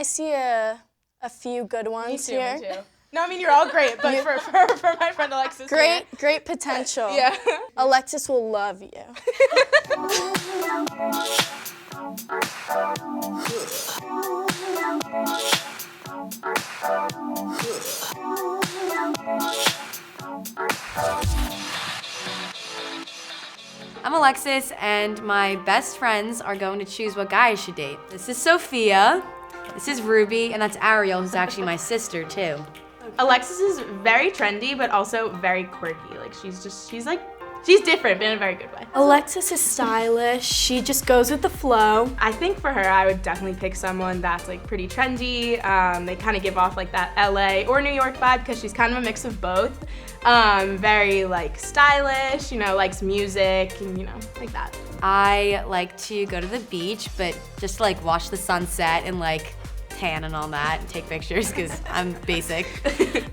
I see a few good ones here. Me too. No, I mean, you're all great, but for my friend Alexis. Great potential. Yeah. Alexis will love you. I'm Alexis, and my best friends are going to choose what guy I should date. This is Sophia, this is Ruby, and that's Ariel, who's actually my sister, too. Alexis is very trendy, but also very quirky. Like, she's different, but in a very good way. Alexis is stylish. She just goes with the flow. I think for her, I would definitely pick someone that's like pretty trendy. They kind of give off like that LA or New York vibe because she's kind of a mix of both. Very like stylish, likes music and like that. I like to go to the beach, but just to, like, watch the sunset and, like, tan and all that and take pictures because I'm basic.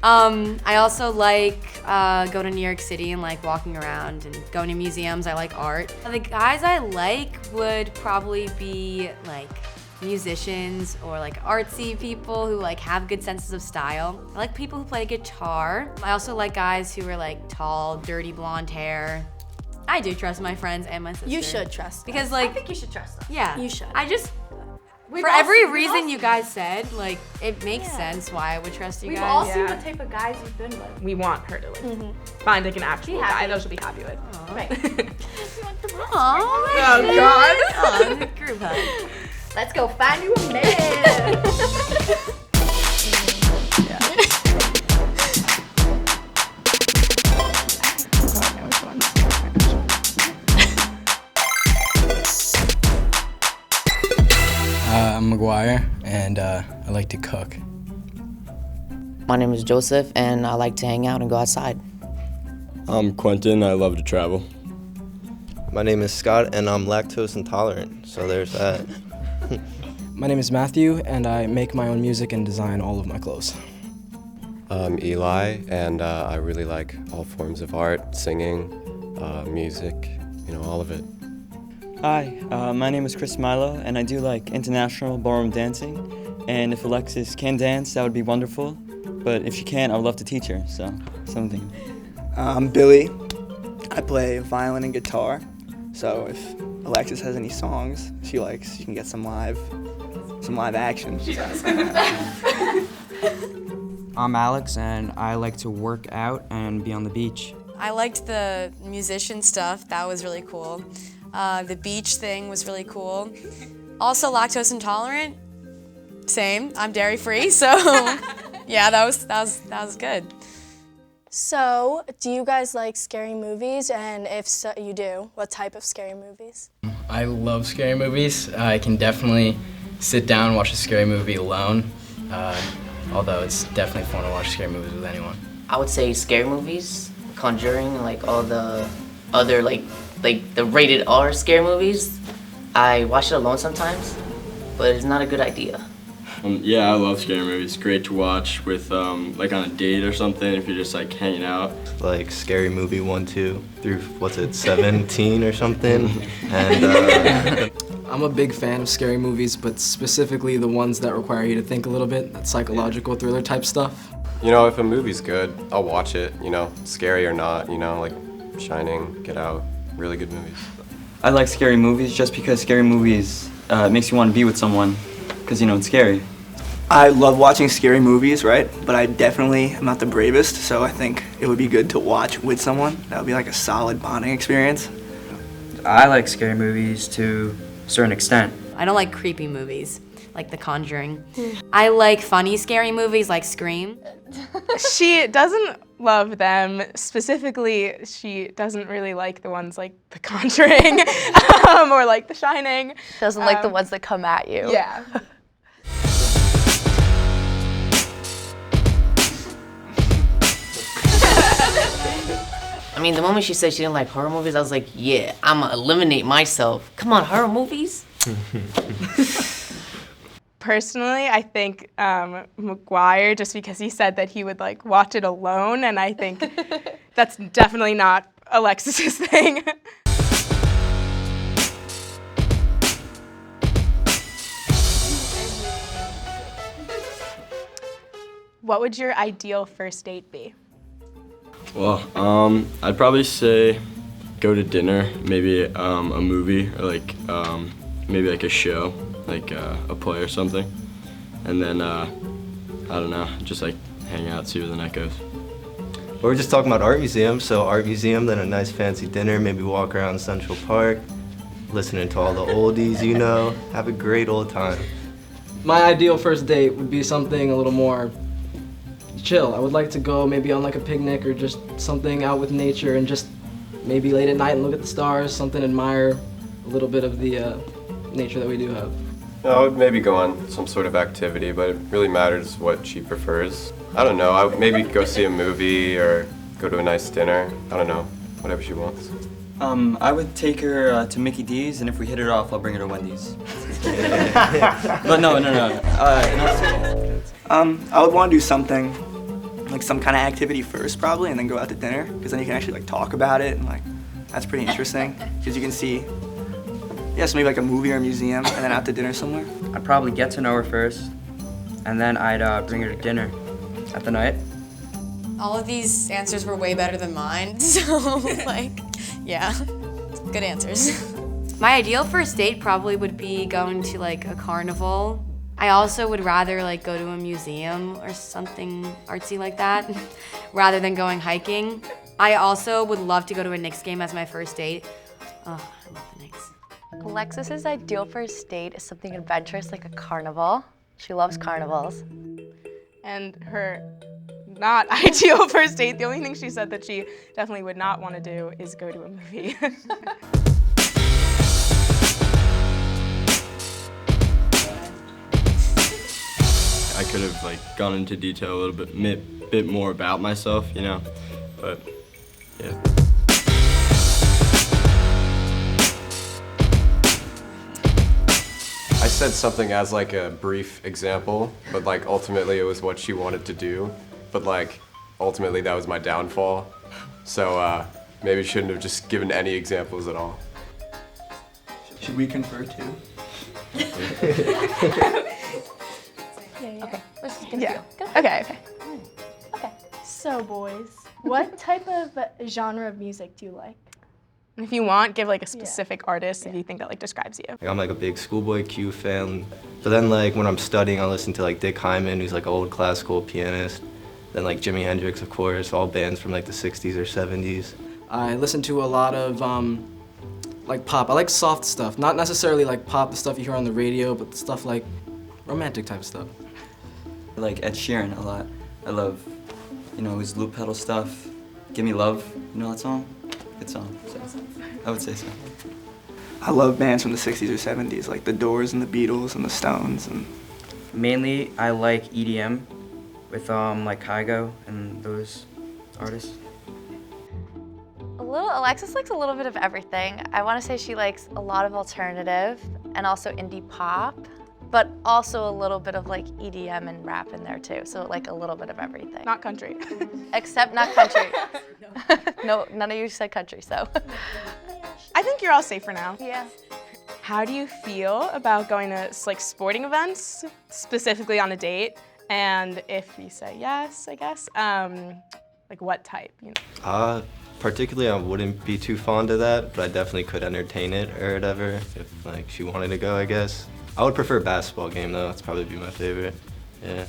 I also like go to New York City and like walking around and going to museums. I like art. The guys I like would probably be like musicians or like artsy people who like have good senses of style. I like people who play guitar. I also like guys who are like tall, dirty blonde hair. I do trust my friends and my sister. You should trust them. Because like I think you should trust them. yeah, You should. For every reason you guys said, like, it makes sense why I would trust you We've guys. all seen what type of guys you've been with. We want her to like find like an actual guy that she'll be happy with. Right. Oh God. Oh, group hug. Let's go find you a man. I'm McGuire, and I like to cook. My name is Joseph, and I like to hang out and go outside. I'm Quentin, I love to travel. My name is Scott, and I'm lactose intolerant, so there's that. My name is Matthew, and I make my own music and design all of my clothes. I'm Eli, and I really like all forms of art, singing, music, all of it. Hi, my name is Chris Milo, and I do like international ballroom dancing. And if Alexis can dance, that would be wonderful. But if she can't, I would love to teach her, so something. I'm Billy. I play violin and guitar. So if Alexis has any songs she likes, you can get some live action. I'm Alex, and I like to work out and be on the beach. I liked the musician stuff. That was really cool. The beach thing was really cool. Also lactose intolerant. Same. I'm dairy free, so yeah, that was good. So, do you guys like scary movies? And if so, you do, what type of scary movies? I love scary movies. I can definitely sit down and watch a scary movie alone, although it's definitely fun to watch scary movies with anyone. I would say scary movies, Conjuring, like all the other like the rated R scary movies. I watch it alone sometimes, but it's not a good idea. Yeah, I love scary movies. Great to watch with like on a date or something if you're just like hanging out. Like Scary Movie 1, 2 through, 17 or something. And I'm a big fan of scary movies, but specifically the ones that require you to think a little bit, that psychological thriller type stuff. If a movie's good, I'll watch it, scary or not, like Shining, Get Out, really good movies. I like scary movies just because scary movies makes you want to be with someone, because it's scary. I love watching scary movies, right? But I definitely am not the bravest, so I think it would be good to watch with someone. That would be like a solid bonding experience. I like scary movies to a certain extent. I don't like creepy movies, like The Conjuring. I like funny, scary movies like Scream. She doesn't love them. Specifically, she doesn't really like the ones like The Conjuring or like The Shining. Doesn't like the ones that come at you. Yeah. I mean, the moment she said she didn't like horror movies, I was like, yeah, I'ma eliminate myself. Come on, horror movies? Personally, I think McGuire, just because he said that he would like watch it alone, and I think that's definitely not Alexis's thing. What would your ideal first date be? Well, I'd probably say go to dinner, maybe a movie, or like maybe like a show, like a play or something, and then I don't know, just like hang out, see where the night goes. We're just talking about art museum, so art museum, then a nice fancy dinner, maybe walk around Central Park, listening to all the oldies, you know, have a great old time. My ideal first date would be something a little more chill. I would like to go maybe on like a picnic or just something out with nature and just maybe late at night and look at the stars, something admire a little bit of the nature that we do have. I would maybe go on some sort of activity, but it really matters what she prefers. I don't know, I would maybe go see a movie or go to a nice dinner. I don't know, whatever she wants. I would take her to Mickey D's, and if we hit it off, I'll bring her to Wendy's. But no. I would want to do something, like some kind of activity first probably, and then go out to dinner, because then you can actually like talk about it, and like that's pretty interesting, because you can see, so maybe like a movie or a museum, and then out to dinner somewhere. I'd probably get to know her first, and then I'd bring her to dinner at the night. All of these answers were way better than mine, so like, yeah, good answers. My ideal first date probably would be going to like a carnival. I also would rather like go to a museum or something artsy like that, rather than going hiking. I also would love to go to a Knicks game as my first date. Oh, I love the Knicks. Alexis's ideal first date is something adventurous like a carnival. She loves carnivals. And her not ideal first date, the only thing she said that she definitely would not want to do is go to a movie. I could have like gone into detail a little bit more about myself, you know, but yeah. I said something as like a brief example, but like ultimately it was what she wanted to do, but like ultimately that was my downfall. So maybe shouldn't have just given any examples at all. Should we confer too? Okay. Let's just Yeah. Okay. Okay. So boys, what type of genre of music do you like? And if you want, give like a specific artist if you think that like describes you. Like, I'm like a big Schoolboy Q fan. But then like when I'm studying, I listen to like Dick Hyman, who's like an old classical pianist. Then like Jimi Hendrix, of course, all bands from like the 60s or 70s. I listen to a lot of like pop. I like soft stuff, not necessarily like pop, the stuff you hear on the radio, but the stuff like romantic type stuff. I like Ed Sheeran a lot. I love, his loop pedal stuff. Give Me Love, you know that song? Good song, so I would say so. I love bands from the 60s or 70s, like the Doors and the Beatles and the Stones. And Mainly, I like EDM with like Kygo and those artists. Alexis likes a little bit of everything. I want to say she likes a lot of alternative and also indie pop, but also a little bit of like EDM and rap in there too. So like a little bit of everything. Not country. Except not country. No, none of you said country, so. I think you're all safe for now. Yeah. How do you feel about going to like sporting events, specifically on a date? And if you say yes, I guess, like what type? You know? Particularly, I wouldn't be too fond of that, but I definitely could entertain it or whatever if like she wanted to go, I guess. I would prefer a basketball game though. That's probably be my favorite. Yeah.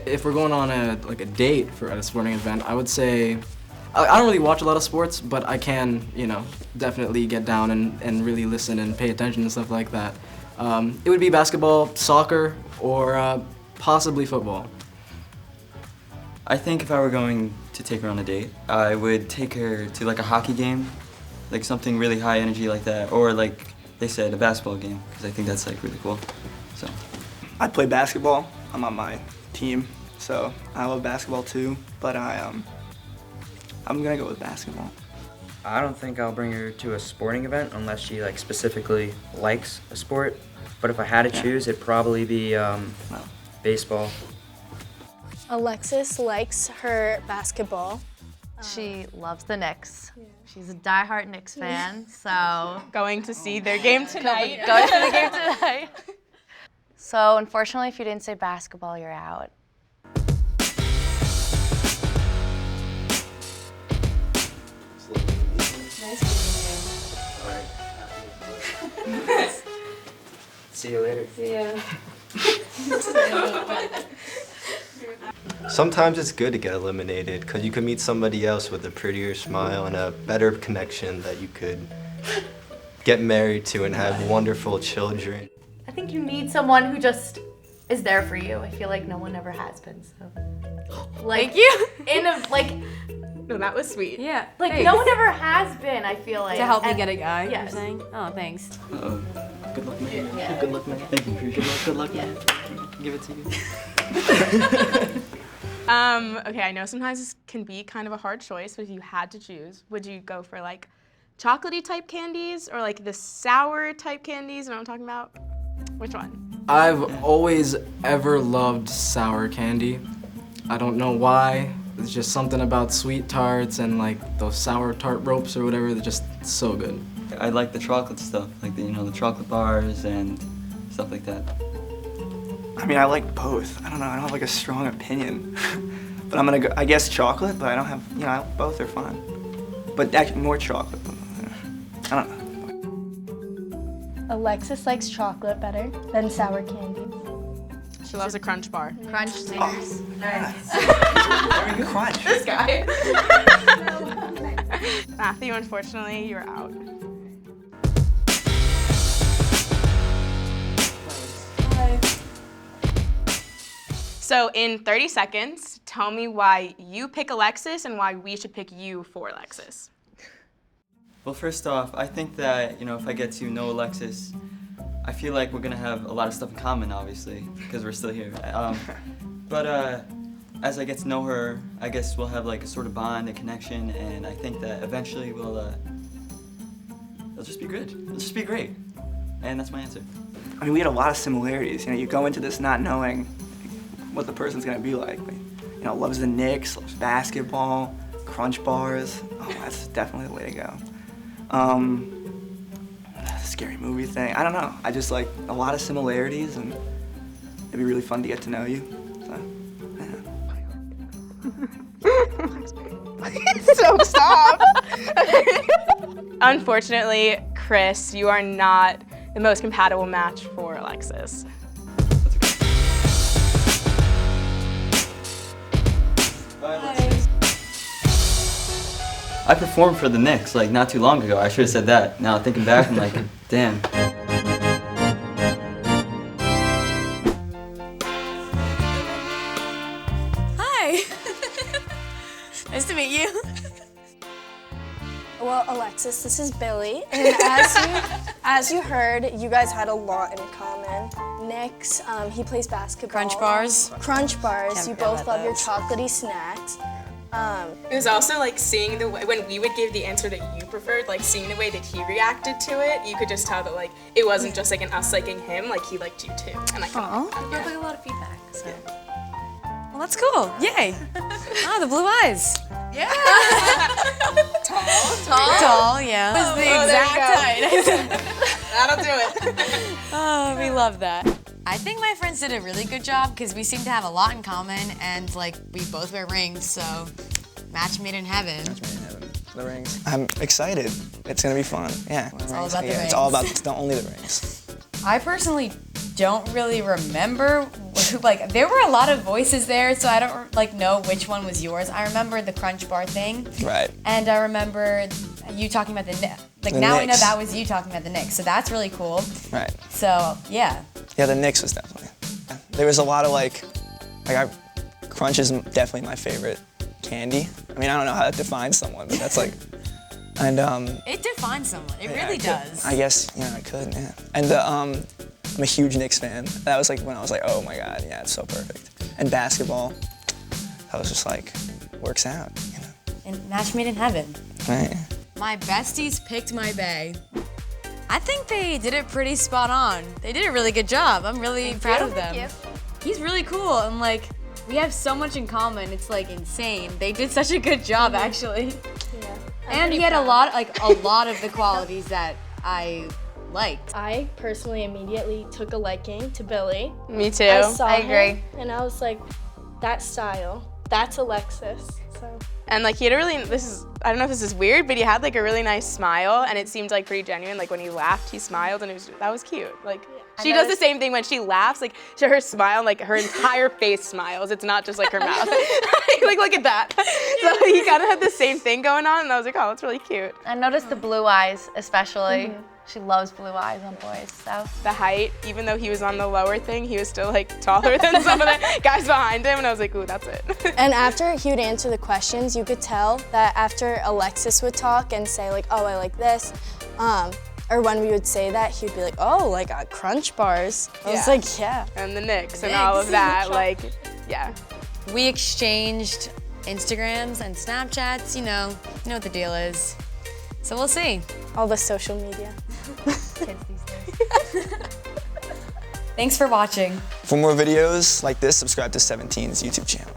If we're going on a date at a sporting event, I would say I don't really watch a lot of sports, but I can, definitely get down and really listen and pay attention and stuff like that. It would be basketball, soccer, or possibly football. I think if I were going to take her on a date, I would take her to like a hockey game, like something really high energy like that, or like they said, a basketball game, because I think that's like really cool. So, I play basketball. I'm on my team, so I love basketball too. But I'm gonna go with basketball. I don't think I'll bring her to a sporting event unless she like specifically likes a sport. But if I had to choose, it'd probably be baseball. Alexis likes her basketball. She loves the Knicks. She's a diehard Knicks fan, so. Going to see their game tonight. Going to the game tonight. So unfortunately, if you didn't say basketball, you're out. See you later. Yeah. Sometimes it's good to get eliminated because you could meet somebody else with a prettier smile and a better connection that you could get married to and have wonderful children. I think you need someone who just is there for you. I feel like no one ever has been, so. Like, Thank you. In a, like, No, that was sweet. Yeah. like thanks. no one ever has been, I feel like. To help me And- get a guy, Yes. you're saying? Oh, thanks. Uh-oh. Good luck, man. Yeah. Good luck, man. Thank you. Good luck, man. Give it to you. Okay, I know sometimes this can be kind of a hard choice, but if you had to choose, would you go for like chocolatey type candies or like the sour type candies? You know what I'm talking about? Which one? I've always ever loved sour candy. I don't know why. It's just something about sweet tarts and like those sour tart ropes or whatever. They're just so good. I like the chocolate stuff, like the chocolate bars and stuff like that. I mean, I like both. I don't know. I don't have like a strong opinion, but I'm gonna go. I guess chocolate, but I don't have. Both are fine. But actually, more chocolate. I don't know. Alexis likes chocolate better than sour candy. She loves a Crunch bar. Crunch leaders. Crunch. This guy. Matthew, unfortunately, you're out. So in 30 seconds, tell me why you pick Alexis and why we should pick you for Alexis. Well, first off, I think that, if I get to know Alexis, I feel like we're gonna have a lot of stuff in common, obviously, because we're still here. But as I get to know her, I guess we'll have like a sort of bond, a connection, and I think that eventually it'll just be good. It'll just be great. And that's my answer. I mean, we had a lot of similarities. You go into this not knowing what the person's gonna be like. But, loves the Knicks, loves basketball, Crunch bars. Oh, that's definitely the way to go. Scary movie thing. I don't know. I just like a lot of similarities, and it'd be really fun to get to know you. So stop. Unfortunately, Chris, you are not the most compatible match for Alexis. I performed for the Knicks like not too long ago. I should have said that. Now thinking back, I'm like, damn. Hi. Nice to meet you. Well, Alexis, this is Billy, and as you heard, you guys had a lot in common. Knicks, he plays basketball. Crunch bars. Crunch bars. Can't You forget both about love your those. chocolatey snacks. It was also like seeing the way, when we would give the answer that you preferred, like seeing the way that he reacted to it, you could just tell that like it wasn't just like an us liking him, like he liked you too. And I Aw. I got like a lot of feedback, so. Well, that's cool. Yay. Oh, the blue eyes. Yeah. Tall, yeah. That was the exact height. That'll do it. Oh, we love that. I think my friends did a really good job because we seem to have a lot in common and like we both wear rings, so match made in heaven. The rings. I'm excited. It's gonna be fun. Yeah. It's all about the It's rings. all about. It's not only the rings. I personally don't really remember, like there were a lot of voices there, so I don't like know which one was yours. I remember the Crunch Bar thing. Right. And I remember you talking about the like The now I know Knicks. that was you talking about the Knicks, so that's really cool. Right. So yeah. Yeah, the Knicks was definitely. There was a lot of Crunch is definitely my favorite candy. I mean, I don't know how that defines someone, but that's like, and It defines someone. It yeah, really I could- does. I guess I could. Yeah. And I'm a huge Knicks fan. That was like when I was like, oh my god, yeah, it's so perfect. And basketball, that was just like works out. And match made in heaven. Right. My besties picked my bae. I think they did it pretty spot on. They did a really good job. I'm really proud of them. He's really cool and like we have so much in common. It's like insane. They did such a good job actually. Yeah. And he had a lot of the qualities that I liked. I personally immediately took a liking to Billy. Me too. I saw I him, agree. and I was like, that style, that's Alexis. So And like he had a really, I don't know if this is weird, but he had like a really nice smile, and it seemed like pretty genuine. Like when he laughed, he smiled, and that was cute. Like she does the same thing when she laughs, like her smile, like her entire face smiles. It's not just like her mouth. Like look at that. So he kind of had the same thing going on, and I was like, oh, that's really cute. I noticed the blue eyes, especially. She loves blue eyes on boys, so. The height, even though he was on the lower thing, he was still like taller than some of the guys behind him, and I was like, ooh, that's it. And after he would answer the questions, you could tell that after Alexis would talk and say like, oh, I like this, or when we would say that, he'd be like, oh, like Crunch Bars. I was like, yeah. And the Knicks and all of that, like, yeah. We exchanged Instagrams and Snapchats, you know what the deal is. So we'll see. All the social media. Kids these days. Thanks for watching. For more videos like this, subscribe to 17's YouTube channel.